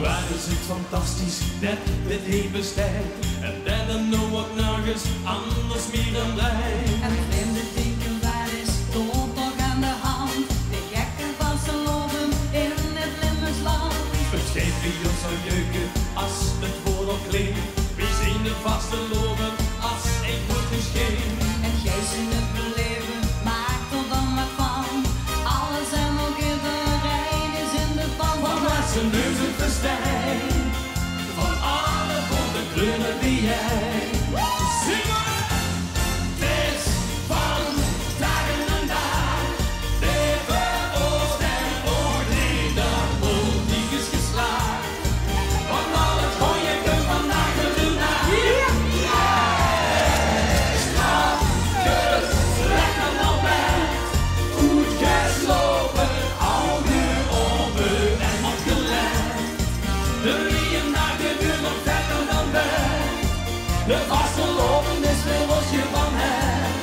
Waar is het fantastisch dat dit heen bestaat en dat er nou ook nergens anders meer dan blij. En vreemde denken, waar is toch nog aan de hand? De gekken van ze lopen in het Limburgsland. Het geeft wie ons zou jeuken als het woord al klinkt. Wie zien de vaste lopen als ik moet gescheen. En jij zin het beleven, maak er dan maar van. Alles en nog iedereen is in de pan Van waar zijn neus het verstijn, van alle bonte kleuren die jij. Zingen! Het is van dagen en dagen, leven oost en oordeel, de politiek is geslaagd. Van al het mooie kun vandaag de doen naar. Strafkes, lekker naar bed, goed geslopen, ogen open en opgelegd. De riem naar de buurt nog verder dan weg. De vaste lopen is weer los je van hem.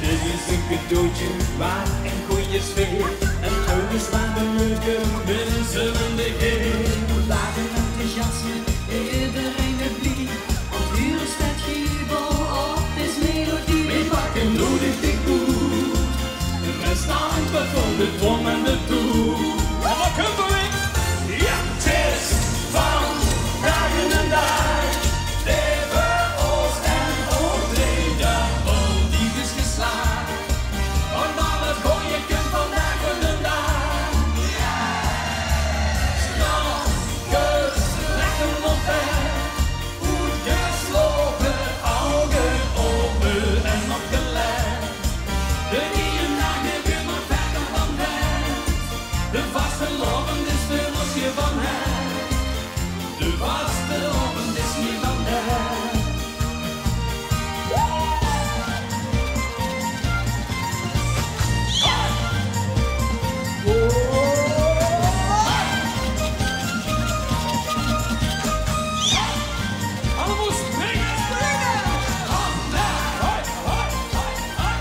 Dit is een cadeautje waar een goede sfeer. En huis waar we leuke mensen de geven. Lagen enthousiasme, iedereen weer blij. Want hier staat jubel op, is melodie. We pakken nodig de koe. We staan voor de drom en de toe. En wat kunnen we? Ja, het is van dagen en dagen. Leven oost en oordeel, de politiek is geslaagd. Van al het gooien kunt vandaag de dag. Strafkes, lekker op weg. Goed geslopen, ogen open en opgelegd. De riem naar de buurt maar verder dan weg. De vaste lopen is de losje van hem. De vaste lopen is niet van hem. Allemaal springen! Vandaag! Hoi, hoi, hoi, hoi,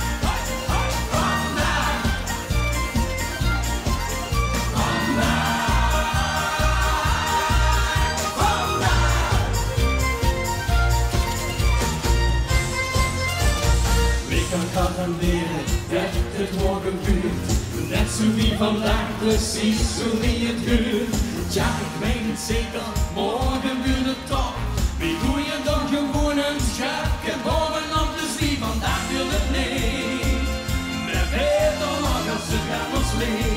hoi, hoi. Vandaag! Vandaag! Wie kan garanderen dat het morgen buurt? Net zo wie vandaag, precies zo wie het huurt. Ja, ik weet het zeker, morgen buurt het toch. Wie doe je dan gewoon een schapje bovenop, dus wie vandaag wil het niet. We weten nog als het gaat ons leeg.